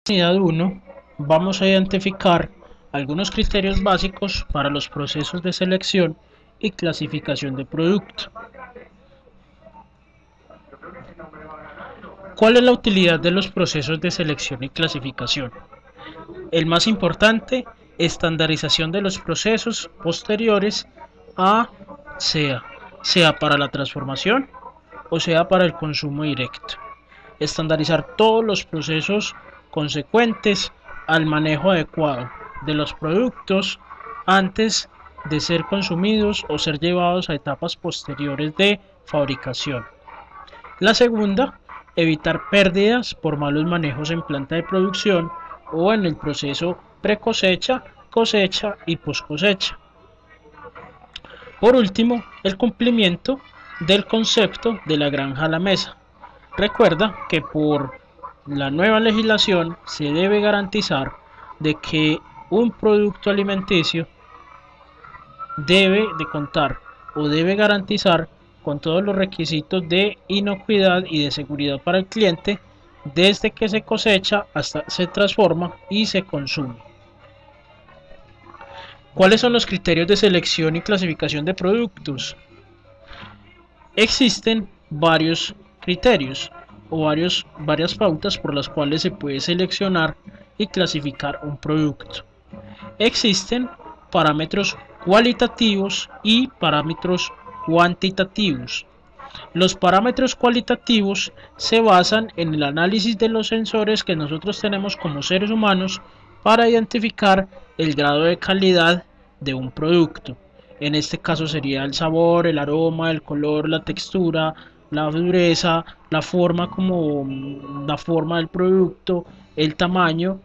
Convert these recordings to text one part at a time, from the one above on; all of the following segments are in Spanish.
Unidad 1 vamos a identificar algunos criterios básicos para los procesos de selección y clasificación de producto. ¿Cuál es la utilidad de los procesos de selección y clasificación? El más importante, estandarización de los procesos posteriores a sea para la transformación o sea para el consumo directo. Estandarizar todos los procesos consecuentes al manejo adecuado de los productos antes de ser consumidos o ser llevados a etapas posteriores de fabricación. La segunda, evitar pérdidas por malos manejos en planta de producción o en el proceso pre-cosecha, cosecha y post-cosecha. Por último, el cumplimiento del concepto de la granja a la mesa. Recuerda que por la nueva legislación se debe garantizar de que un producto alimenticio debe de contar o debe garantizar con todos los requisitos de inocuidad y de seguridad para el cliente desde que se cosecha hasta se transforma y se consume. ¿Cuáles son los criterios de selección y clasificación de productos? Existen varios criterios o varias pautas por las cuales se puede seleccionar y clasificar un producto. Existen parámetros cualitativos y parámetros cuantitativos. Los parámetros cualitativos se basan en el análisis de los sensores que nosotros tenemos como seres humanos para identificar el grado de calidad de un producto. En este caso sería el sabor, el aroma, el color, la textura, la dureza, la forma del producto, el tamaño,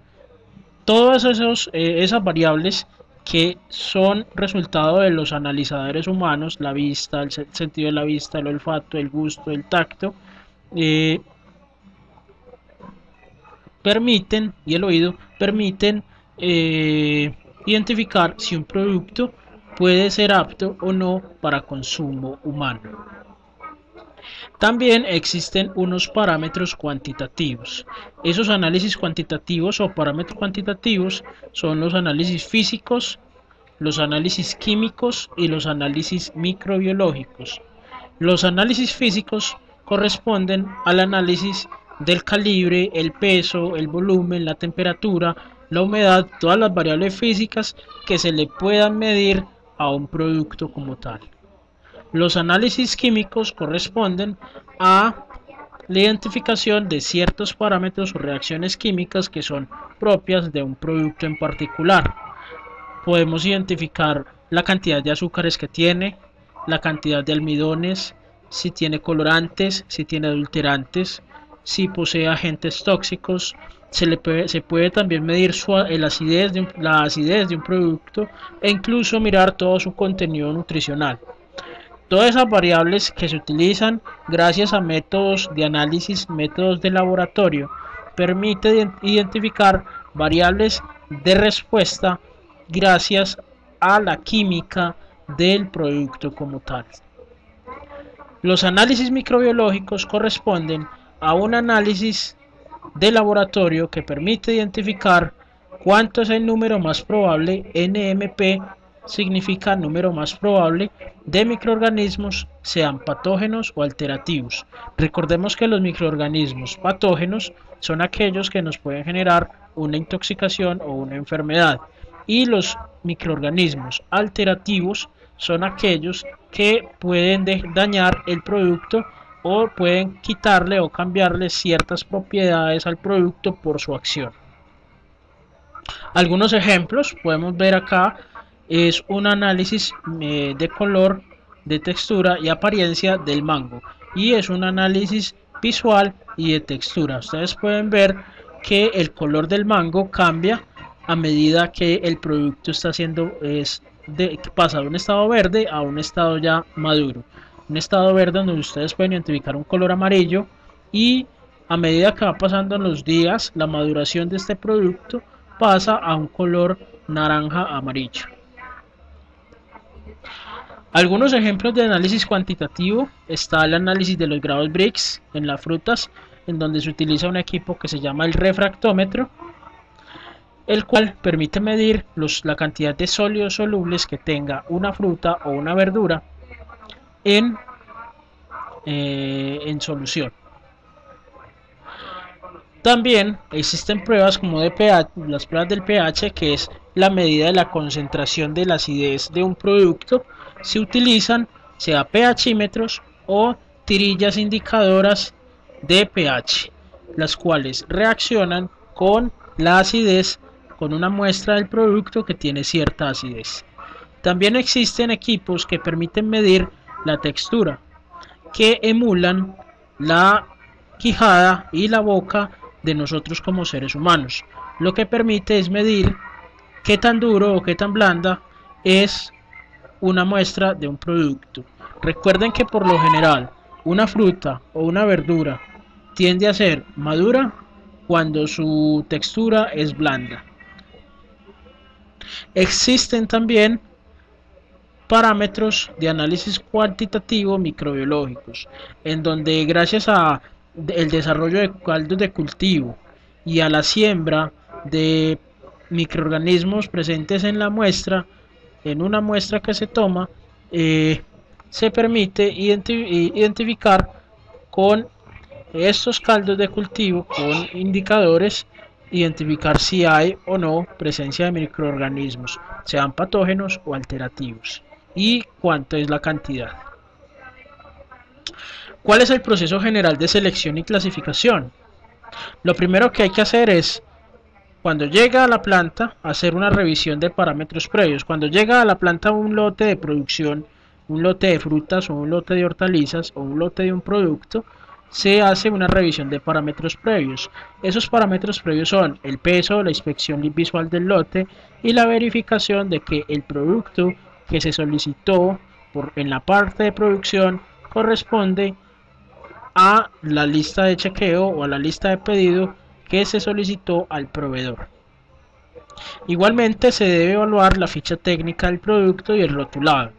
todas esas variables que son resultado de los analizadores humanos, la vista, el sentido de la vista, el olfato, el gusto, el tacto, eh, permiten, y el oído, permiten identificar si un producto puede ser apto o no para consumo humano. También existen unos parámetros cuantitativos. Esos análisis cuantitativos o parámetros cuantitativos son los análisis físicos, los análisis químicos y los análisis microbiológicos. Los análisis físicos corresponden al análisis del calibre, el peso, el volumen, la temperatura, la humedad, todas las variables físicas que se le puedan medir a un producto como tal. Los análisis químicos corresponden a la identificación de ciertos parámetros o reacciones químicas que son propias de un producto en particular. Podemos identificar la cantidad de azúcares que tiene, la cantidad de almidones, si tiene colorantes, si tiene adulterantes, si posee agentes tóxicos. Se puede también medir la acidez de un producto e incluso mirar todo su contenido nutricional. Todas esas variables que se utilizan gracias a métodos de análisis, métodos de laboratorio, permite identificar variables de respuesta gracias a la química del producto como tal. Los análisis microbiológicos corresponden a un análisis de laboratorio que permite identificar cuánto es el número más probable, NMP significa número más probable, de microorganismos, sean patógenos o alterativos. Recordemos que los microorganismos patógenos son aquellos que nos pueden generar una intoxicación o una enfermedad, y los microorganismos alterativos son aquellos que pueden dañar el producto o pueden quitarle o cambiarle ciertas propiedades al producto por su acción. Algunos ejemplos podemos ver acá es un análisis de color, de textura y apariencia del mango, y es un análisis visual y de textura. Ustedes pueden ver que el color del mango cambia a medida que el producto está pasa de un estado verde a un estado ya maduro. Un estado verde donde ustedes pueden identificar un color amarillo, y a medida que va pasando los días, la maduración de este producto pasa a un color naranja amarillo. Algunos ejemplos de análisis cuantitativo: está el análisis de los grados Brix en las frutas, en donde se utiliza un equipo que se llama el refractómetro, el cual permite medir la cantidad de sólidos solubles que tenga una fruta o una verdura en, en solución. También existen pruebas como de pH, las pruebas del pH, que es la medida de la concentración de la acidez de un producto. Se utilizan sea pHímetros o tirillas indicadoras de pH, las cuales reaccionan con la acidez con una muestra del producto que tiene cierta acidez. También existen equipos que permiten medir la textura, que emulan la quijada y la boca de nosotros como seres humanos. Lo que permite es medir qué tan duro o qué tan blanda es una muestra de un producto. Recuerden que por lo general una fruta o una verdura tiende a ser madura cuando su textura es blanda. Existen también parámetros de análisis cuantitativo microbiológicos, en donde gracias a el desarrollo de caldos de cultivo y a la siembra de microorganismos presentes en la muestra, en una muestra que se toma, se permite identificar con estos caldos de cultivo, con indicadores, identificar si hay o no presencia de microorganismos, sean patógenos o alterativos, y cuánto es la cantidad. ¿Cuál es el proceso general de selección y clasificación? Lo primero que hay que hacer es, cuando llega a la planta, hacer una revisión de parámetros previos. Cuando llega a la planta un lote de producción, un lote de frutas o un lote de hortalizas o un lote de un producto, se hace una revisión de parámetros previos. Esos parámetros previos son el peso, la inspección visual del lote y la verificación de que el producto que se solicitó en la parte de producción corresponde a la lista de chequeo o a la lista de pedido que se solicitó al proveedor. Igualmente se debe evaluar la ficha técnica del producto y el rotulado,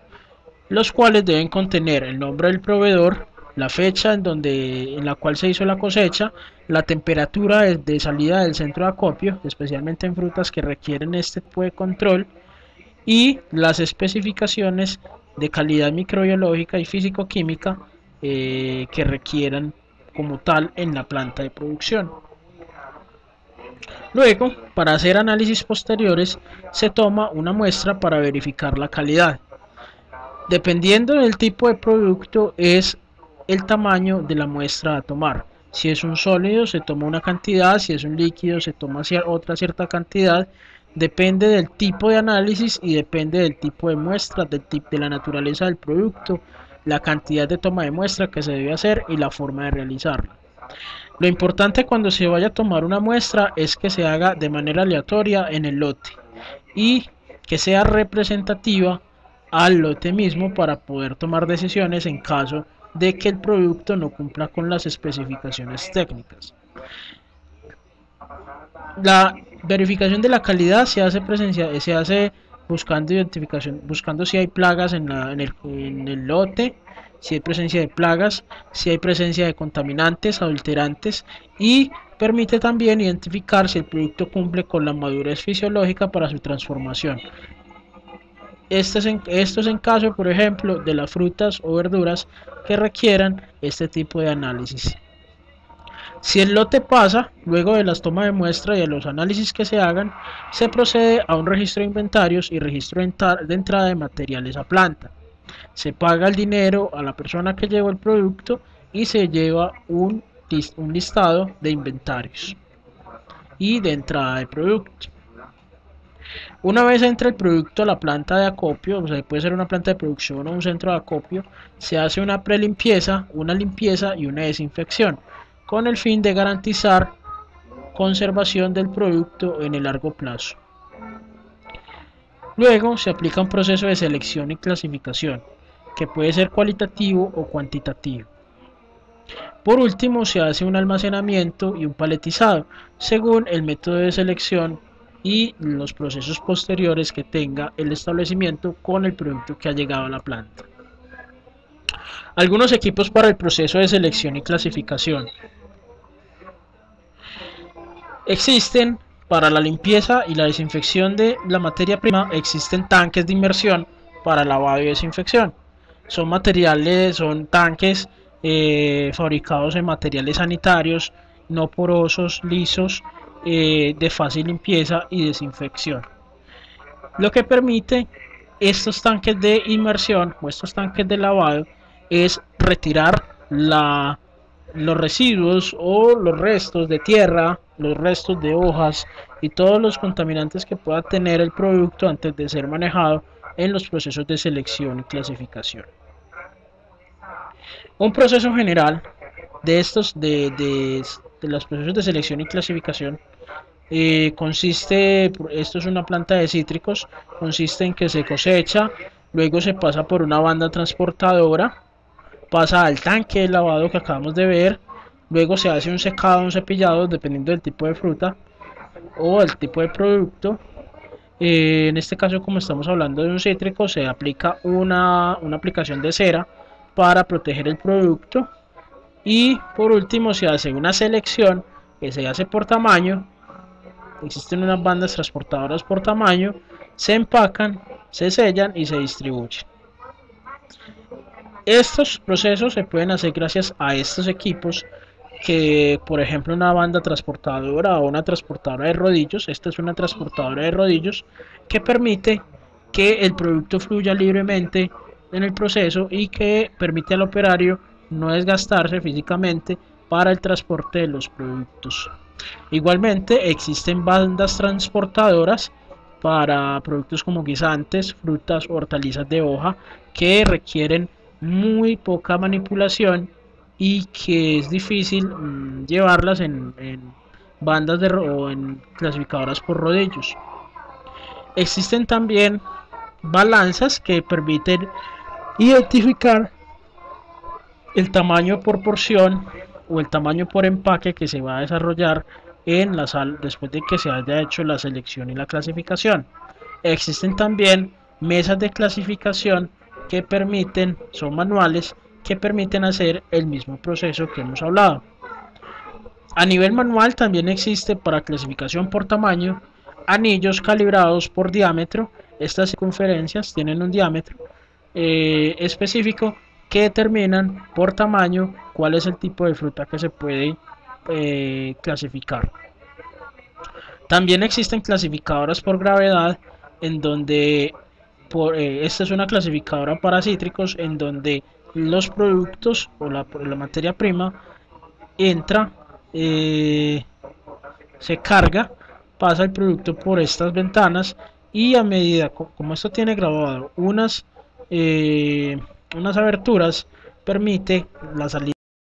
los cuales deben contener el nombre del proveedor, la fecha en la cual se hizo la cosecha, la temperatura de salida del centro de acopio, especialmente en frutas que requieren este tipo de control, y las especificaciones de calidad microbiológica y físico-química que requieran como tal en la planta de producción. Luego, para hacer análisis posteriores, se toma una muestra para verificar la calidad. Dependiendo del tipo de producto es el tamaño de la muestra a tomar. Si es un sólido se toma una cantidad, si es un líquido se toma otra cierta cantidad. Depende del tipo de análisis y depende del tipo de muestra, de la naturaleza del producto, la cantidad de toma de muestra que se debe hacer y la forma de realizarla. Lo importante cuando se vaya a tomar una muestra es que se haga de manera aleatoria en el lote y que sea representativa al lote mismo para poder tomar decisiones en caso de que el producto no cumpla con las especificaciones técnicas. La verificación de la calidad se hace buscando si hay plagas en el lote, si hay presencia de plagas, si hay presencia de contaminantes, adulterantes, y permite también identificar si el producto cumple con la madurez fisiológica para su transformación. Esto es en caso, por ejemplo, de las frutas o verduras que requieran este tipo de análisis. Si el lote pasa, luego de las tomas de muestra y de los análisis que se hagan, se procede a un registro de inventarios y registro de entrada de materiales a planta. Se paga el dinero a la persona que llevó el producto y se lleva un listado de inventarios y de entrada de producto. Una vez entra el producto a la planta de acopio, o sea, puede ser una planta de producción o un centro de acopio, se hace una prelimpieza, una limpieza y una desinfección, con el fin de garantizar conservación del producto en el largo plazo. Luego se aplica un proceso de selección y clasificación, que puede ser cualitativo o cuantitativo. Por último, se hace un almacenamiento y un paletizado, según el método de selección y los procesos posteriores que tenga el establecimiento con el producto que ha llegado a la planta. Algunos equipos para el proceso de selección y clasificación. Existen Para la limpieza y la desinfección de la materia prima existen tanques de inmersión para lavado y desinfección. Son tanques fabricados en materiales sanitarios, no porosos, lisos, de fácil limpieza y desinfección. Lo que permite estos tanques de inmersión o estos tanques de lavado es retirar los residuos o los restos de tierra, los restos de hojas y todos los contaminantes que pueda tener el producto antes de ser manejado en los procesos de selección y clasificación. Un proceso general de los procesos de selección y clasificación esto es una planta de cítricos, consiste en que se cosecha, luego se pasa por una banda transportadora, pasa al tanque de lavado que acabamos de ver, luego se hace un secado, un cepillado, dependiendo del tipo de fruta o el tipo de producto. En este caso, como estamos hablando de un cítrico, se aplica una aplicación de cera para proteger el producto. Y por último se hace una selección que se hace por tamaño. Existen unas bandas transportadoras por tamaño, se empacan, se sellan y se distribuyen. Estos procesos se pueden hacer gracias a estos equipos que, por ejemplo, una banda transportadora o una transportadora de rodillos, esta es una transportadora de rodillos que permite que el producto fluya libremente en el proceso y que permite al operario no desgastarse físicamente para el transporte de los productos. Igualmente existen bandas transportadoras para productos como guisantes, frutas, hortalizas de hoja que requieren muy poca manipulación y que es difícil llevarlas en bandas o en clasificadoras por rodillos. Existen también balanzas que permiten identificar el tamaño por porción o el tamaño por empaque que se va a desarrollar en la sala después de que se haya hecho la selección y la clasificación. Existen también mesas de clasificación que son manuales, que permiten hacer el mismo proceso que hemos hablado. A nivel manual también existe para clasificación por tamaño anillos calibrados por diámetro. Estas circunferencias tienen un diámetro específico que determinan por tamaño cuál es el tipo de fruta que se puede clasificar. También existen clasificadoras por gravedad en donde esta es una clasificadora para cítricos en donde los productos o la materia prima entra, se carga, pasa el producto por estas ventanas y a medida como esto tiene grabado unas aberturas, permite la salida